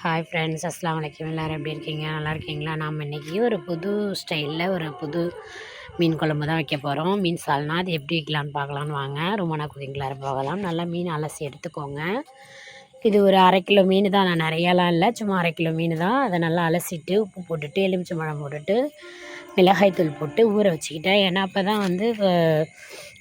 Hi friends, அஸ்ஸலாமு அலைக்கும். எல்லோரும் எப்படி இருக்கீங்க? நல்லா இருக்கீங்களா? நாம் இன்றைக்கி ஒரு புது ஸ்டைலில் ஒரு புது மீன் குழம்பு தான் வைக்க போகிறோம். மீன் சால்னா அது எப்படி வைக்கலான்னு பார்க்கலான்னு வாங்க. ரொமானா குக்கிங்கில் போகலாம். நல்லா மீன் அலசி எடுத்துக்கோங்க. இது ஒரு 1/2 கிலோ மீன் தான். நான் நிறையாலாம் இல்லை, சும்மா 1/2 கிலோ மீன் தான். அதை நல்லா அலசிட்டு உப்பு போட்டுட்டு எலுமிச்சம்பழம் போட்டுட்டு மிளகாய்த்தூள் போட்டு ஊற வச்சுக்கிட்டேன். ஏன்னா அப்போ தான் வந்து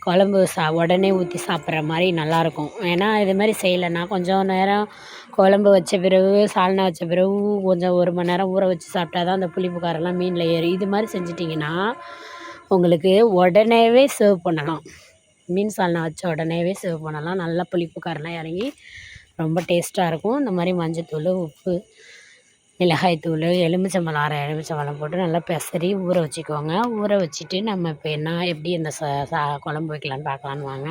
குழம்பு உடனே ஊற்றி சாப்பிட்ற மாதிரி நல்லாயிருக்கும். ஏன்னா இது மாதிரி செய்யலைன்னா கொஞ்சம் நேரம் குழம்பு வச்ச பிறகு சால்னா வச்ச பிறகு கொஞ்சம் 1 மணி நேரம் ஊற வச்சு சாப்பிட்டா தான் அந்த புளிப்பு காரெல்லாம் மீனில் ஏறும். இது மாதிரி செஞ்சிட்டிங்கன்னா உங்களுக்கு உடனேவே சர்வ் பண்ணலாம். மீன் சால்னா வச்ச உடனேவே சர்வ் பண்ணலாம். நல்லா புளிப்பு காரெல்லாம் இறங்கி ரொம்ப டேஸ்ட்டாக இருக்கும். இந்த மாதிரி மஞ்சத்தூள், உப்பு, மிளகாய்த்தூள், எலுமிச்சம்பழம், 1/2 எலுமிச்சம்பழம் போட்டு நல்லா பெசரி ஊற வச்சுக்கோங்க. ஊற வச்சுட்டு நம்ம இப்போ எப்படி இந்த குழம்பு வைக்கலான்னு பார்க்கலான்னு வாங்க.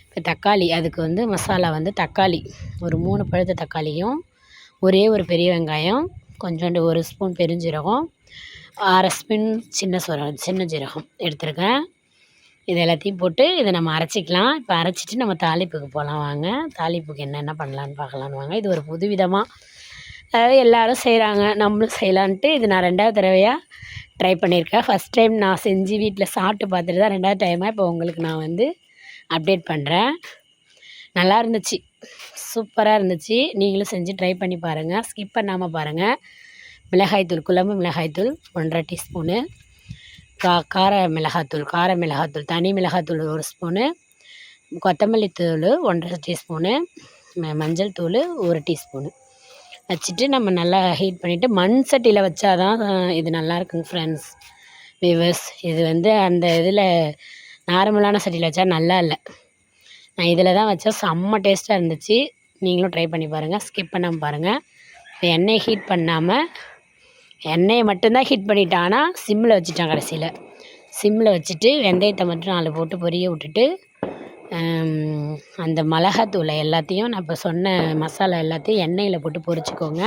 இப்போ தக்காளி, அதுக்கு வந்து மசாலா வந்து தக்காளி ஒரு 3 பழுத்த தக்காளியும், ஒரே ஒரு பெரிய வெங்காயம், கொஞ்சோண்டு 1 ஸ்பூன் பெருஞ்சீரகம், 1/2 ஸ்பூன் சின்ன ஜீரகம் எடுத்துருக்கேன். இது எல்லாத்தையும் போட்டு இதை நம்ம அரைச்சிக்கலாம். இப்போ அரைச்சிட்டு நம்ம தாளிப்புக்கு போகலாம் வாங்க. தாளிப்புக்கு என்னென்ன பண்ணலான்னு பார்க்கலான்னு வாங்க. இது ஒரு புது விதமாக, அதாவது எல்லோரும் செய்கிறாங்க, நம்மளும் செய்யலான்ட்டு இது நான் 2வது தடவையாக ட்ரை பண்ணியிருக்கேன். ஃபஸ்ட் டைம் நான் செஞ்சு வீட்டில் சாப்பிட்டு பார்த்துட்டு தான் 2வது டைமாக இப்போ உங்களுக்கு நான் வந்து அப்டேட் பண்ணுறேன். நல்லா இருந்துச்சு, சூப்பராக இருந்துச்சு. நீங்களும் செஞ்சு ட்ரை பண்ணி பாருங்கள், ஸ்கிப் பண்ணாமல் பாருங்கள். மிளகாய்த்தூள், குழம்பு மிளகாய்த்தூள் 1/2 டீஸ்பூனு, கார மிளகாய்த்தூள், தனி மிளகாய்த்தூள் 1 ஸ்பூனு, கொத்தமல்லி தூள் 1/2 டீஸ்பூனு, மஞ்சள் தூள் 1 டீஸ்பூனு வச்சுட்டு நம்ம நல்லா ஹீட் பண்ணிவிட்டு மண் சட்டியில் வச்சா தான் இது நல்லாயிருக்குங்க ஃப்ரெண்ட்ஸ், வியூவர்ஸ். இது வந்து அந்த இதில் நார்மலான சட்டியில் வச்சா நல்லா இல்லை. நான் இதில் தான் வச்சா செம்ம டேஸ்ட்டாக இருந்துச்சு. நீங்களும் ட்ரை பண்ணி பாருங்கள், ஸ்கிப் பண்ணாமல் பாருங்கள். இப்போ எண்ணெயை ஹீட் பண்ணாமல், எண்ணெயை மட்டும்தான் ஹீட் பண்ணிட்டேன், ஆனால் சிம்மில் வச்சுட்டேன். கடைசியில் சிம்மில் வச்சுட்டு வெந்தயத்தை மட்டும் 4 போட்டு பொரிய விட்டுட்டு அந்த மிளகாத்தூளை எல்லாத்தையும் நான் இப்போ சொன்ன மசாலா எல்லாத்தையும் எண்ணெயில் போட்டு பொரிச்சிக்கோங்க.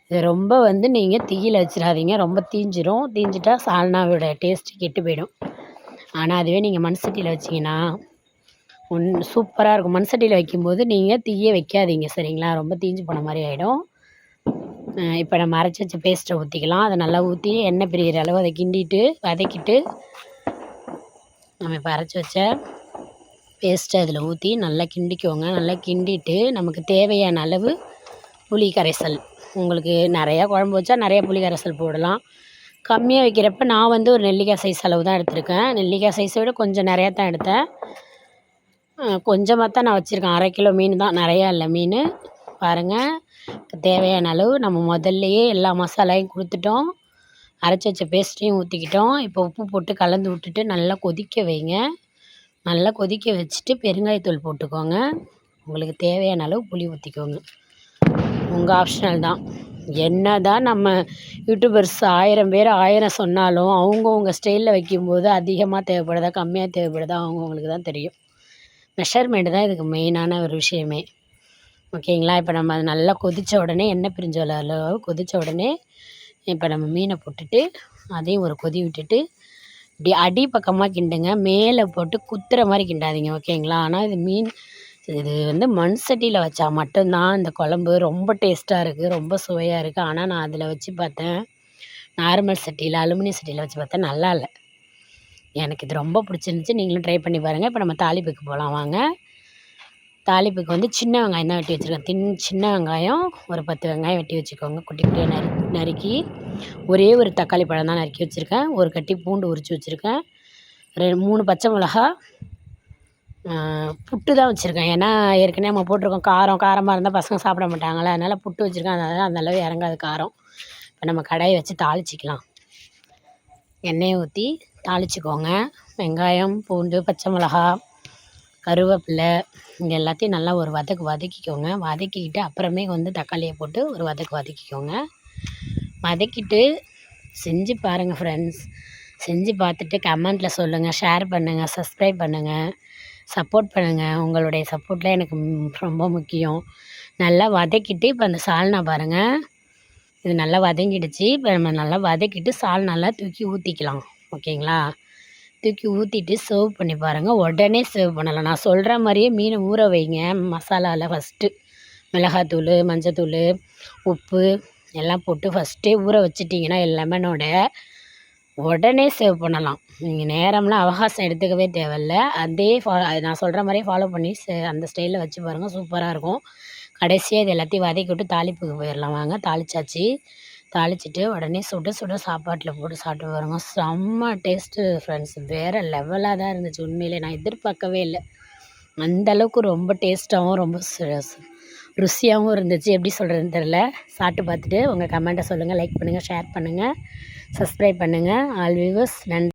இது ரொம்ப வந்து நீங்கள் தீயில் வச்சிடாதீங்க, ரொம்ப தீஞ்சிட்டா சால்னாவோட டேஸ்ட்டு கெட்டு போயிடும். ஆனால் அதுவே நீங்கள் மண் சட்டியில் வச்சிங்கன்னா சூப்பராக இருக்கும். மண் சட்டியில் வைக்கும்போது நீங்கள் தீயே வைக்காதீங்க, சரிங்களா? ரொம்ப தீஞ்சு போன மாதிரி ஆகிடும். இப்போ நம்ம அரைச்சி வச்ச பேஸ்ட்டை ஊற்றிக்கலாம். அதை நல்லா ஊற்றி எண்ணெய் பிரிகிற அளவு அதை வதக்கிட்டு நம்ம இப்போ அரைச்சி வச்ச பேஸ்ட்டை அதில் ஊற்றி நல்லா கிண்டிக்கோங்க. நல்லா கிண்டிட்டு நமக்கு தேவையான அளவு புளி கரைசல், உங்களுக்கு நிறையா குழம்பு வச்சா நிறையா புளி கரைசல் போடலாம். கம்மியாக வைக்கிறப்ப நான் வந்து ஒரு நெல்லிக்காய் சைஸ் அளவு தான் எடுத்திருக்கேன். நெல்லிக்காய் சைஸை விட கொஞ்சம் நிறையா தான் எடுத்தேன். கொஞ்சமாக தான் நான் வச்சுருக்கேன். 1/2 கிலோ மீன் தான், நிறையா இல்லை மீன். பாருங்கள், தேவையான அளவு நம்ம முதல்லையே எல்லா மசாலாவையும் கொடுத்துட்டோம். அரைச்சி வச்ச பேஸ்ட்டையும் ஊற்றிக்கிட்டோம். இப்போ உப்பு போட்டு கலந்து விட்டுட்டு நல்லா கொதிக்க வைங்க. நல்லா கொதிக்க வச்சுட்டு பெருங்காயத்தூள் போட்டுக்கோங்க. உங்களுக்கு தேவையான அளவு புளி ஊற்றிக்கோங்க. உங்கள் ஆப்ஷனல் தான். என்ன தான் நம்ம யூடியூபர்ஸ் 1000 பேர் 1000 சொன்னாலும் அவங்கவுங்க ஸ்டைலில் வைக்கும்போது அதிகமாக தேவைப்படுதா கம்மியாக தேவைப்படுதா அவங்கவுங்களுக்கு தான் தெரியும். மெஷர்மெண்ட்டு தான் இதுக்கு மெயினான ஒரு விஷயமே, ஓகேங்களா? இப்போ நம்ம அது நல்லா கொதித்த உடனே, எண்ணெய் பிரிஞ்ச அளவு கொதித்த உடனே இப்போ நம்ம மீனை போட்டுட்டு அதையும் ஒரு கொதி விட்டுட்டு இப்படி அடி பக்கமாக கிண்டுங்க. மேலே போட்டு குத்துற மாதிரி கிண்டாதீங்க, ஓகேங்களா? ஆனால் இது வந்து மண் சட்டியில் வச்சா மட்டும்தான் இந்த குழம்பு ரொம்ப டேஸ்ட்டாக இருக்குது, ரொம்ப சுவையாக இருக்குது. ஆனால் நான் அதில் வச்சு பார்த்தேன், நார்மல் சட்டியில், அலுமினியம் சட்டியில் வச்சு பார்த்தேன், நல்லா இல்லை. எனக்கு இது ரொம்ப பிடிச்சிருந்துச்சி. நீங்களும் ட்ரை பண்ணி பாருங்கள். இப்போ நம்ம தாளிப்புக்கு போகலாம் வாங்க. தாளிப்புக்கு வந்து சின்ன வெங்காயம் தான் வெட்டி வச்சுருக்கேன். சின்ன வெங்காயம் ஒரு 10 வெங்காயம் வெட்டி வச்சுக்கோங்க. குட்டி குட்டியாக நறுக்கி, ஒரே ஒரு தக்காளி பழம் தான் நறுக்கி வச்சுருக்கேன். ஒரு கட்டி பூண்டு உரித்து வச்சுருக்கேன். 3 பச்சை மிளகா, புட்டு தான் வச்சுருக்கேன். ஏன்னா ஏற்கனவே நம்ம போட்டிருக்கோம், காரமாக இருந்தால் பசங்க சாப்பிட மாட்டாங்களே, அதனால் புட்டு வச்சுருக்கேன். அதனால் அந்த அளவு இறங்காது காரம். இப்போ நம்ம கடாயை வச்சு தாளிச்சிக்கலாம். எண்ணெயை ஊற்றி தாளிச்சிக்கோங்க. வெங்காயம், பூண்டு, பச்சை மிளகா, கருவேப்பிலை, இது எல்லாத்தையும் நல்லா ஒரு வதக்கிக்கோங்க. வதக்கிக்கிட்டு அப்புறமே வந்து தக்காளியை போட்டு ஒரு வதக்கிக்கோங்க. வதக்கிட்டு செஞ்சு பாருங்கள் ஃப்ரெண்ட்ஸ். செஞ்சு பார்த்துட்டு கமெண்ட்டில் சொல்லுங்கள், ஷேர் பண்ணுங்கள், சப்ஸ்கிரைப் பண்ணுங்கள், சப்போர்ட் பண்ணுங்கள். உங்களுடைய சப்போர்ட்டில் எனக்கு ரொம்ப முக்கியம். நல்லா வதக்கிட்டு இப்போ அந்த சால்னா பாருங்கள், இது நல்லா வதங்கிடுச்சு. இப்போ நம்ம நல்லா வதக்கிட்டு சால்னால தூக்கி ஊற்றிக்கலாம், ஓகேங்களா? தூக்கி ஊற்றிட்டு சர்வ் பண்ணி பாருங்கள். உடனே சர்வ் பண்ணலாம். நான் சொல்கிற மாதிரியே மீனை ஊற வைங்க மசாலாவில் ஃபஸ்ட்டு. மிளகாத்தூள், மஞ்சத்தூள், உப்பு எல்லாம் போட்டு ஃபஸ்ட்டே ஊற வச்சிட்டிங்கன்னா லெமனோட உடனே சேவ் பண்ணலாம். நீங்கள் நேரம்லாம் அவகாசம் எடுத்துக்கவே தேவையில்ல. அதே நான் சொல்கிற மாதிரியே ஃபாலோ பண்ணி அந்த ஸ்டைலில் வச்சு பாருங்கள், சூப்பராக இருக்கும். கடைசியாக இது எல்லாத்தையும் வதக்கி விட்டு தாளிப்புக்கு போயிடலாம். வாங்க, தாளிச்சாச்சு. தாளிச்சிட்டு உடனே சுட சுட சாப்பாட்டில் போட்டு சாப்பிட்டு பாருங்க, செம்ம டேஸ்ட்டு ஃப்ரெண்ட்ஸ். வேறு லெவலாக தான் இருந்துச்சு. உண்மையிலே நான் எதிர்பார்க்கவே இல்லை. அந்தளவுக்கு ரொம்ப டேஸ்ட்டாகவும் ரொம்ப ருசியாகவும் இருந்துச்சு. எப்படி சொல்கிறதுன்னு தெரில. சாப்பிட்டு பார்த்துட்டு உங்கள் கமெண்ட்டை சொல்லுங்கள். லைக் பண்ணுங்கள், ஷேர் பண்ணுங்கள், சப்ஸ்கிரைப் பண்ணுங்கள். ஆல் வியூவர்ஸ் நன்றி.